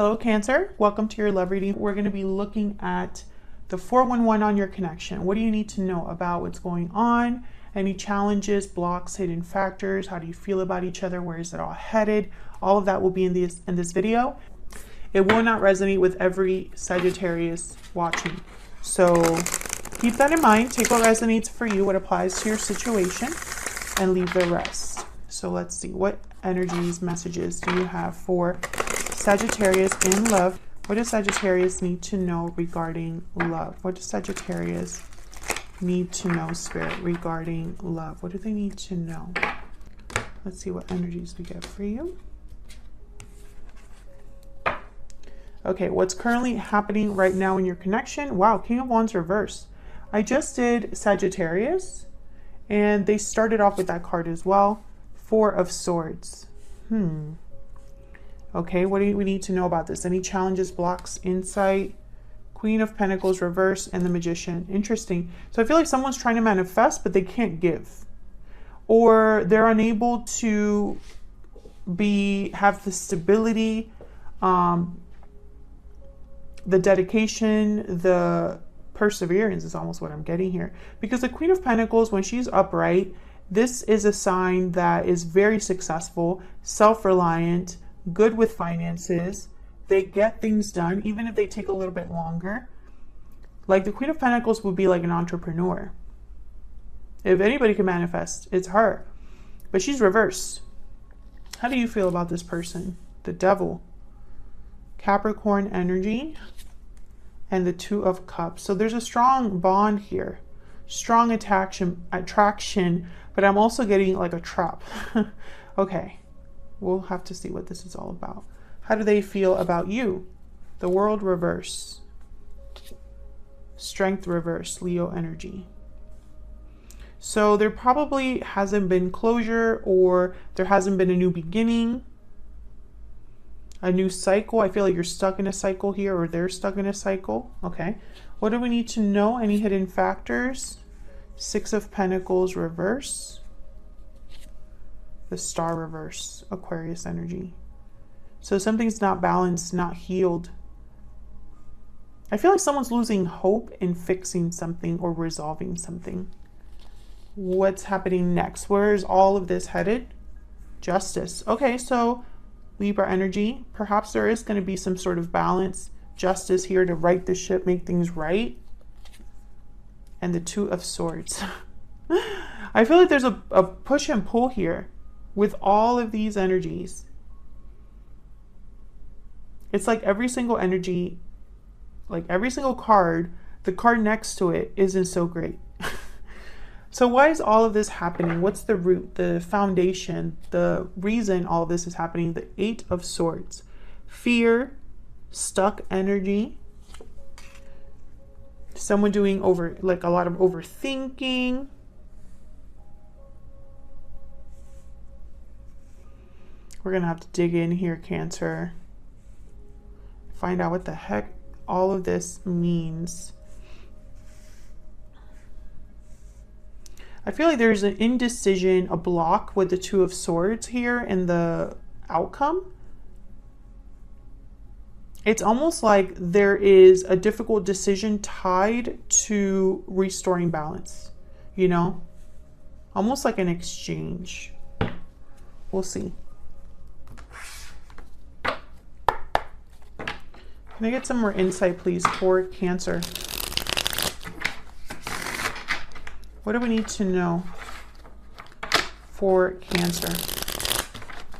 Hello, Cancer. Welcome to your love reading. We're going to be looking at the 411 on your connection. What do you need to know about what's going on? Any challenges, blocks, hidden factors? How do you feel about each other? Where is it all headed? All of that will be in this video. It will not resonate with every Sagittarius watching. So keep that in mind. Take what resonates for you, what applies to your situation, and leave the rest. So let's see. What energies, messages do you have for Sagittarius in love? What does Sagittarius need to know regarding love? What does Sagittarius need to know, Spirit, regarding love? What do they need to know? Let's see what energies we get for you. Okay, what's currently happening right now in your connection? Wow, King of Wands reverse. I just did Sagittarius, and they started off with that card as well. Four of Swords. Okay, what do we need to know about this? Any challenges, blocks, insight? Queen of Pentacles reverse and the Magician. Interesting. So I feel like someone's trying to manifest, but they can't give. Or they're unable to have the stability, the dedication, the perseverance is almost what I'm getting here. Because the Queen of Pentacles, when she's upright, this is a sign that is very successful, self-reliant, good with finances. They get things done, even if they take a little bit longer. Like the Queen of Pentacles would be like an entrepreneur. If anybody can manifest, it's her. But she's reversed. How do you feel about this person? The Devil. Capricorn energy. And the Two of Cups. So there's a strong bond here. Strong attraction, but I'm also getting like a trap. Okay. We'll have to see what this is all about. How do they feel about you? The World reverse. Strength reverse, Leo energy. So there probably hasn't been closure, or there hasn't been a new beginning, a new cycle. I feel like you're stuck in a cycle here, or they're stuck in a cycle. Okay. What do we need to know? Any hidden factors? Six of Pentacles reverse. The Star reverse, Aquarius energy. So something's not balanced, not healed. I feel like someone's losing hope in fixing something or resolving something. What's happening next? Where is all of this headed? Justice. Okay, so Libra energy. Perhaps there is going to be some sort of balance. Justice here to right the ship, make things right. And the Two of Swords. I feel like there's a push and pull here. With all of these energies, it's like every single energy, like every single card, the card next to it isn't so great. So why is all of this happening? What's the root, the foundation, the reason all of this is happening? The Eight of Swords. Fear, stuck energy. Someone doing like a lot of overthinking. We're going to have to dig in here, Cancer. Find out what the heck all of this means. I feel like there's an indecision, a block with the Two of Swords here in the outcome. It's almost like there is a difficult decision tied to restoring balance, you know? Almost like an exchange. We'll see. Can I get some more insight, please, for Cancer? What do we need to know for Cancer?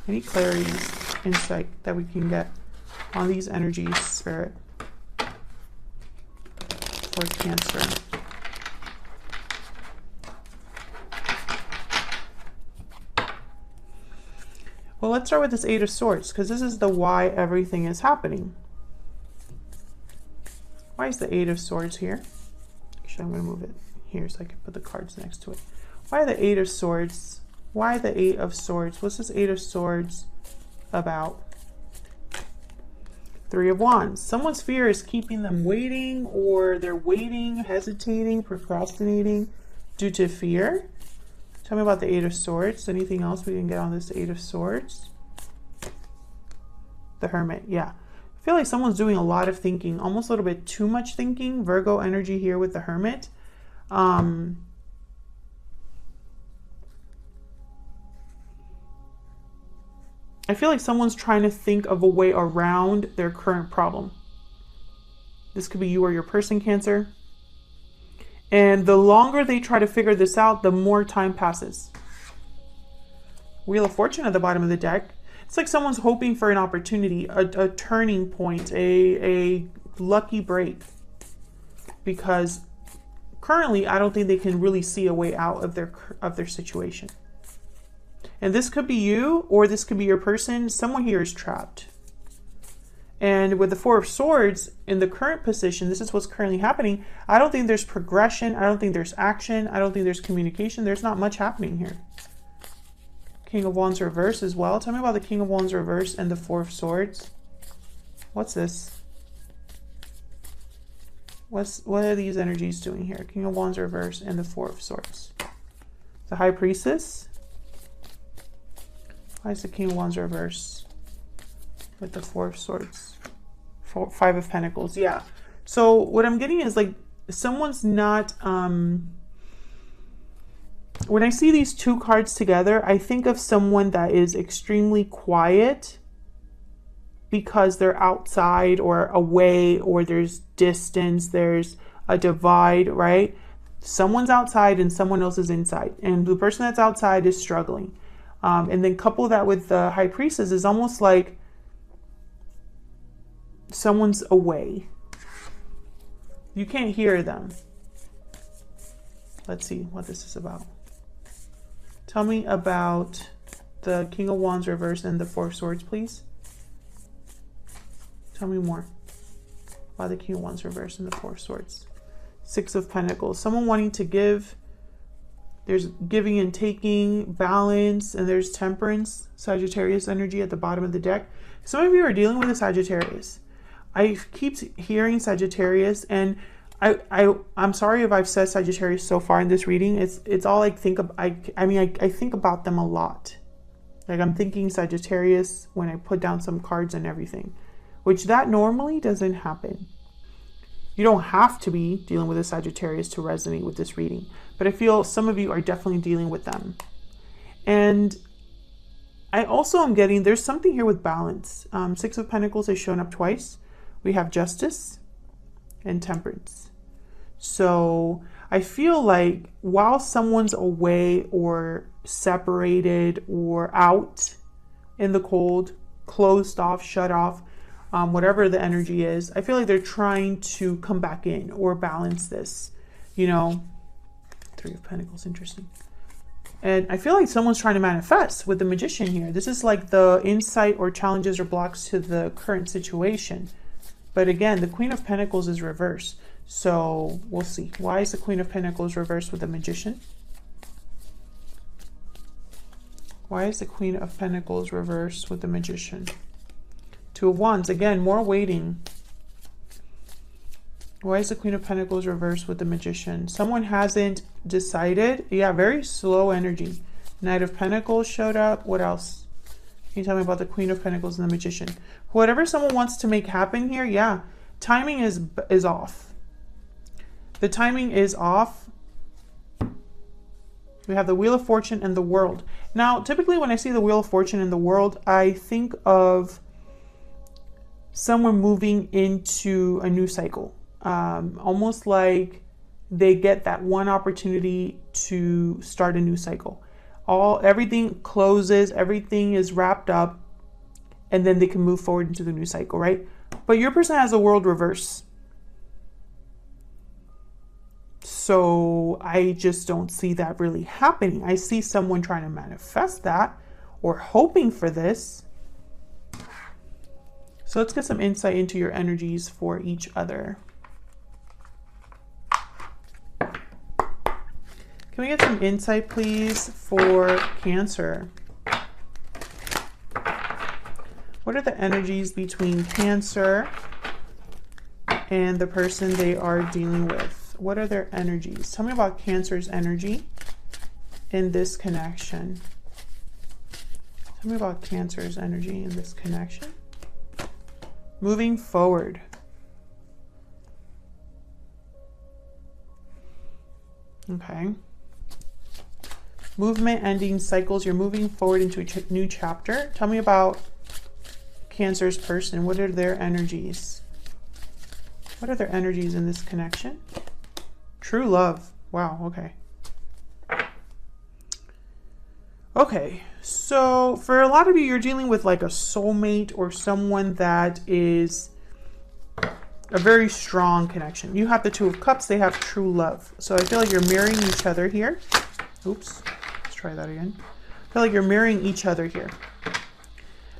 Any clarity, insight that we can get on these energies, Spirit, for Cancer? Well, let's start with this Eight of Swords, because this is the why everything is happening. Why is the Eight of Swords here? Actually, I'm going to move it here so I can put the cards next to it. Why the Eight of Swords? Why the Eight of Swords? What's this Eight of Swords about? Three of Wands. Someone's fear is keeping them waiting, or they're waiting, hesitating, procrastinating due to fear. Tell me about the Eight of Swords. Anything else we can get on this Eight of Swords? The Hermit, yeah. I feel like someone's doing a lot of thinking, almost a little bit too much thinking. Virgo energy here with the Hermit. I feel like someone's trying to think of a way around their current problem. This could be you or your person, Cancer. And the longer they try to figure this out, the more time passes. Wheel of Fortune at the bottom of the deck. It's like someone's hoping for an opportunity, a turning point, a lucky break. Because currently, I don't think they can really see a way out of their situation. And this could be you, or this could be your person. Someone here is trapped. And with the Four of Swords in the current position, this is what's currently happening. I don't think there's progression. I don't think there's action. I don't think there's communication. There's not much happening here. King of Wands reverse as well. Tell me about the King of Wands reverse and the Four of Swords. What's this? What are these energies doing here? King of Wands reverse and the Four of Swords. The High Priestess. Why is the King of Wands reverse with the Four of Swords? Five of Pentacles. Yeah. So what I'm getting is like someone's not... When I see these two cards together, I think of someone that is extremely quiet because they're outside or away, or there's distance, there's a divide, right? Someone's outside and someone else is inside. And the person that's outside is struggling. And then couple that with the High Priestess is almost like someone's away. You can't hear them. Let's see what this is about. Tell me about the King of Wands reverse and the Four of Swords, please. Tell me more about the King of Wands reverse and the Four of Swords. Six of Pentacles. Someone wanting to give. There's giving and taking, balance, and there's Temperance, Sagittarius energy at the bottom of the deck. Some of you are dealing with a Sagittarius. I keep hearing Sagittarius, and I'm sorry if I've said Sagittarius so far in this reading. It's all I think of. I think about them a lot. Like I'm thinking Sagittarius when I put down some cards and everything, which that normally doesn't happen. You don't have to be dealing with a Sagittarius to resonate with this reading, but I feel some of you are definitely dealing with them. And I also am getting, there's something here with balance. Six of Pentacles has shown up twice. We have Justice and Temperance. So I feel like while someone's away or separated or out in the cold, closed off, shut off, whatever the energy is, I feel like they're trying to come back in or balance this, you know. Three of Pentacles, interesting. And I feel like someone's trying to manifest with the Magician here. This is like the insight or challenges or blocks to the current situation. But again, the Queen of Pentacles is reversed. So we'll see. Why is the Queen of Pentacles reversed with the Magician? Why is the Queen of Pentacles reversed with the Magician? Two of Wands. Again, more waiting. Why is the Queen of Pentacles reversed with the Magician? Someone hasn't decided. Yeah, very slow energy. Knight of Pentacles showed up. What else? Can you tell me about the Queen of Pentacles and the Magician? Whatever someone wants to make happen here, yeah. Timing is off. The timing is off. We have the Wheel of Fortune and the World. Now, typically when I see the Wheel of Fortune and the World, I think of someone moving into a new cycle. Almost like they get that one opportunity to start a new cycle. Everything closes, everything is wrapped up, and then they can move forward into the new cycle, right? But your person has a World reverse. So I just don't see that really happening. I see someone trying to manifest that or hoping for this. So let's get some insight into your energies for each other. Can we get some insight, please, for Cancer? What are the energies between Cancer and the person they are dealing with? What are their energies? Tell me about Cancer's energy in this connection. Tell me about Cancer's energy in this connection. Moving forward. Okay. Movement, ending cycles. You're moving forward into a new chapter. Tell me about Cancer's person. What are their energies? What are their energies in this connection? True love. Wow, okay. Okay, so for a lot of you, you're dealing with like a soulmate or someone that is a very strong connection. You have the Two of Cups, they have true love. So I feel like you're marrying each other here. Oops, let's try that again. I feel like you're marrying each other here.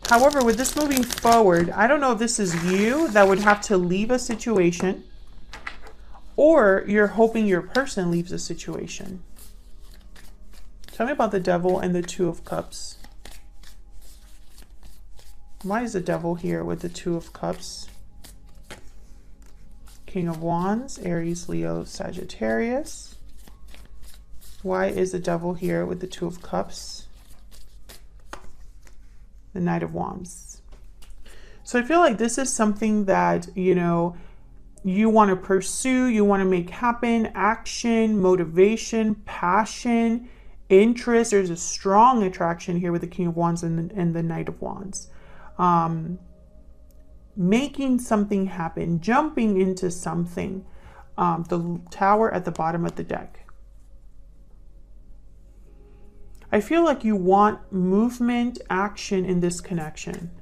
However, with this moving forward, I don't know if this is you that would have to leave a situation, or you're hoping your person leaves a situation. Tell me about the Devil and the Two of Cups. Why is the Devil here with the Two of Cups? King of Wands, Aries, Leo, Sagittarius. Why is the Devil here with the Two of Cups? The Knight of Wands. So I feel like this is something that, you know, you want to pursue, you want to make happen, action, motivation, passion, interest. There's a strong attraction here with the King of Wands and the Knight of Wands. Making something happen, jumping into something. The Tower at the bottom of the deck. I feel like you want movement, action in this connection.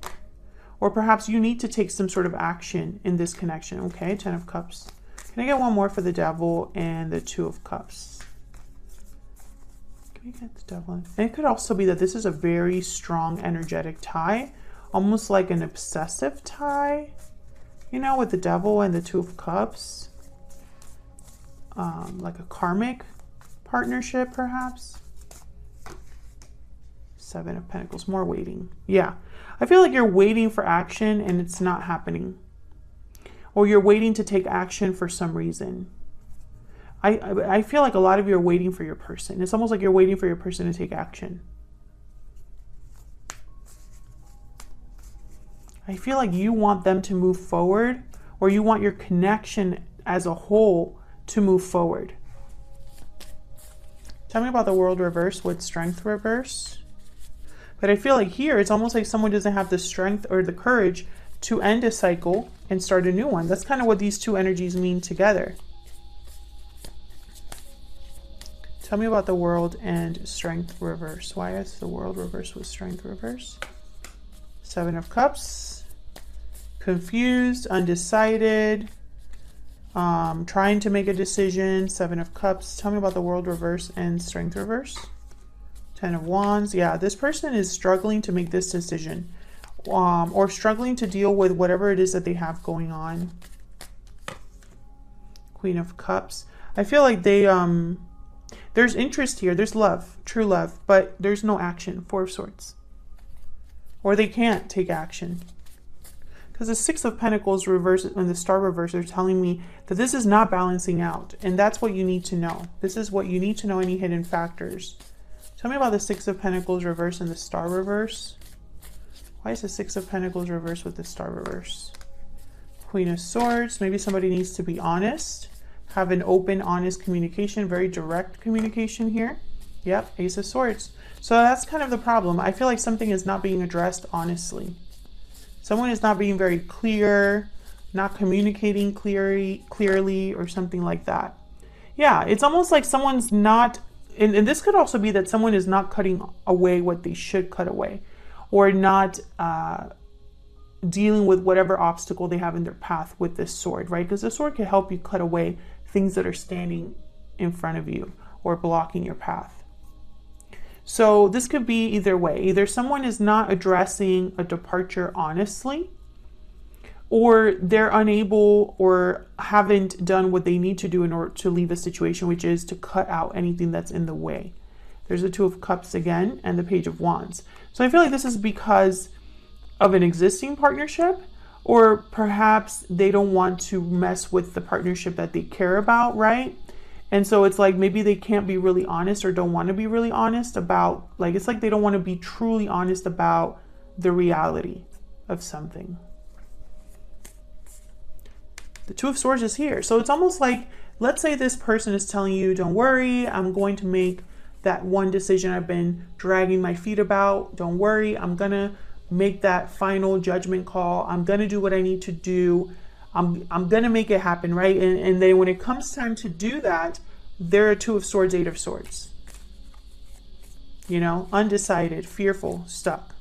Or perhaps you need to take some sort of action in this connection. Okay, Ten of Cups. Can I get one more for the Devil and the Two of Cups? Can we get the Devil? And it could also be that this is a very strong energetic tie. Almost like an obsessive tie. You know, with the Devil and the Two of Cups. Like a karmic partnership, perhaps. Seven of Pentacles, more waiting. Yeah, I feel like you're waiting for action and it's not happening. Or you're waiting to take action for some reason. I feel like a lot of you are waiting for your person. It's almost like you're waiting for your person to take action. I feel like you want them to move forward, or you want your connection as a whole to move forward. Tell me about the World reverse with Strength reverse. But I feel like here, it's almost like someone doesn't have the strength or the courage to end a cycle and start a new one. That's kind of what these two energies mean together. Tell me about the World and Strength reverse. Why is the World reverse with Strength reverse? Seven of Cups. Confused, undecided, trying to make a decision. Seven of Cups. Tell me about the World reverse and Strength reverse. Ten of Wands. Yeah, this person is struggling to make this decision, or struggling to deal with whatever it is that they have going on. Queen of Cups. I feel like they there's interest here, there's love, true love, but there's no action. Four of Swords. Or they can't take action. Because the Six of Pentacles reverse and the Star reverse are telling me that this is not balancing out, and that's what you need to know. This is what you need to know, any hidden factors. Tell me about the Six of Pentacles reverse and the Star reverse. Why is the Six of Pentacles reverse with the Star reverse? Queen of Swords. Maybe somebody needs to be honest. Have an open, honest communication. Very direct communication here. Yep, Ace of Swords. So that's kind of the problem. I feel like something is not being addressed honestly. Someone is not being very clear, not communicating clearly, or something like that. Yeah, it's almost like someone's not... And this could also be that someone is not cutting away what they should cut away, or not dealing with whatever obstacle they have in their path with this sword, right? Because the sword can help you cut away things that are standing in front of you or blocking your path. So this could be either way. Either someone is not addressing a departure honestly, or they're unable or haven't done what they need to do in order to leave a situation, which is to cut out anything that's in the way. There's the Two of Cups again and the Page of Wands. So I feel like this is because of an existing partnership, or perhaps they don't want to mess with the partnership that they care about, right? And so it's like maybe they can't be really honest, or don't want to be really honest about, like, it's like they don't want to be truly honest about the reality of something. The Two of Swords is here. So it's almost like, let's say this person is telling you, don't worry, I'm going to make that one decision I've been dragging my feet about. Don't worry, I'm going to make that final judgment call. I'm going to do what I need to do. I'm going to make it happen, right? And then when it comes time to do that, they're a Two of Swords, Eight of Swords. You know, undecided, fearful, stuck.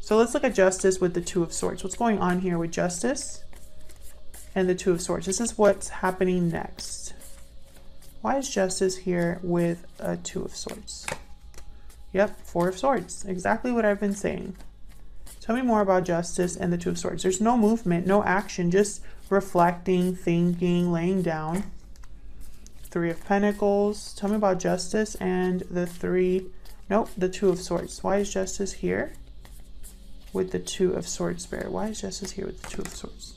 So let's look at Justice with the Two of Swords. What's going on here with Justice and the Two of Swords? This is what's happening next. Why is Justice here with a Two of Swords? Yep, Four of Swords. Exactly what I've been saying. Tell me more about Justice and the Two of Swords. There's no movement, no action, just reflecting, thinking, laying down. Three of Pentacles. Tell me about Justice and the the Two of Swords. Why is Justice here with the Two of Swords, Spirit? Why is Justice here with the Two of Swords?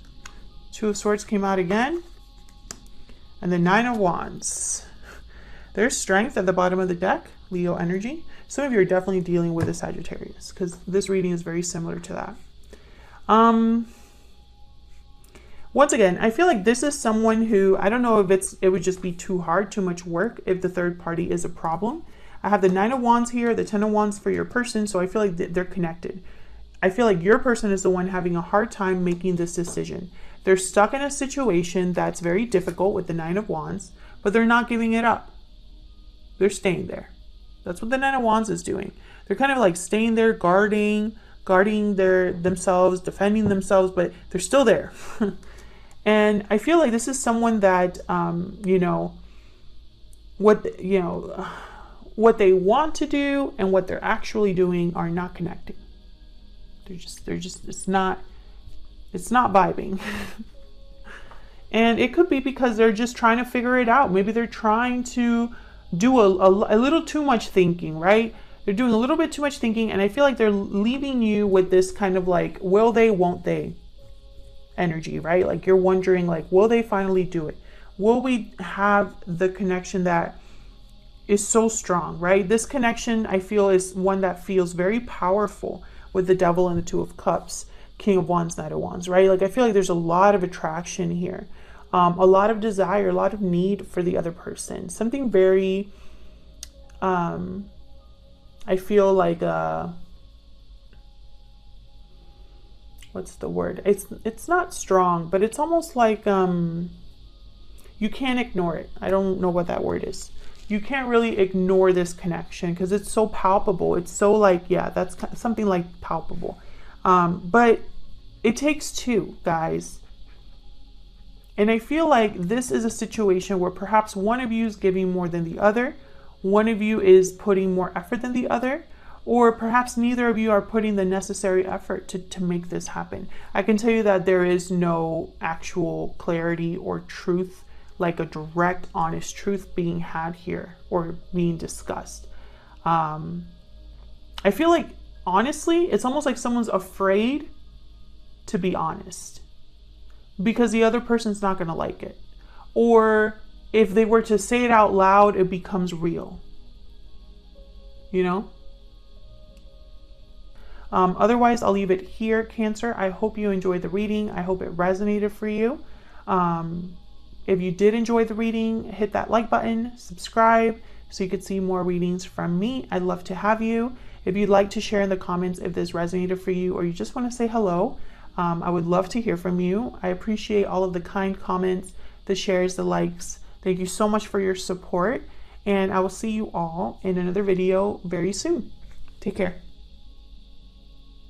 Two of Swords came out again. And the Nine of Wands. There's strength at the bottom of the deck, Leo energy. Some of you are definitely dealing with a Sagittarius because this reading is very similar to that. Once again, I feel like this is someone who, I don't know if it would just be too hard, too much work if the third party is a problem. I have the Nine of Wands here, the Ten of Wands for your person, so I feel like they're connected. I feel like your person is the one having a hard time making this decision. They're stuck in a situation that's very difficult with the Nine of Wands, but they're not giving it up. They're staying there. That's what the Nine of Wands is doing. They're kind of like staying there, guarding themselves, defending themselves, but they're still there. And I feel like this is someone that, what they want to do and what they're actually doing are not connecting. It's not vibing. And it could be because they're just trying to figure it out. Maybe they're trying to do a little too much thinking, right? They're doing a little bit too much thinking, and I feel like they're leaving you with this kind of like, will they, won't they energy, right? Like you're wondering, like, will they finally do it? Will we have the connection that is so strong, right? This connection, I feel, is one that feels very powerful with the Devil and the Two of Cups, King of Wands, Knight of Wands, right? Like I feel like there's a lot of attraction here, a lot of desire, a lot of need for the other person. Something very, I feel like, what's the word? It's not strong, but it's almost like you can't ignore it. I don't know what that word is. You can't really ignore this connection because it's so palpable. It's so like, yeah, that's something like palpable. But it takes two, guys. And I feel like this is a situation where perhaps one of you is giving more than the other. One of you is putting more effort than the other. Or perhaps neither of you are putting the necessary effort to make this happen. I can tell you that there is no actual clarity or truth, like a direct, honest truth being had here or being discussed. I feel like, honestly, it's almost like someone's afraid to be honest because the other person's not going to like it. Or if they were to say it out loud, it becomes real. You know? Otherwise, I'll leave it here, Cancer. I hope you enjoyed the reading. I hope it resonated for you. If you did enjoy the reading, hit that like button, subscribe so you could see more readings from me. I'd love to have you. If you'd like to share in the comments if this resonated for you or you just want to say hello, I would love to hear from you. I appreciate all of the kind comments, the shares, the likes. Thank you so much for your support, and I will see you all in another video very soon. Take care.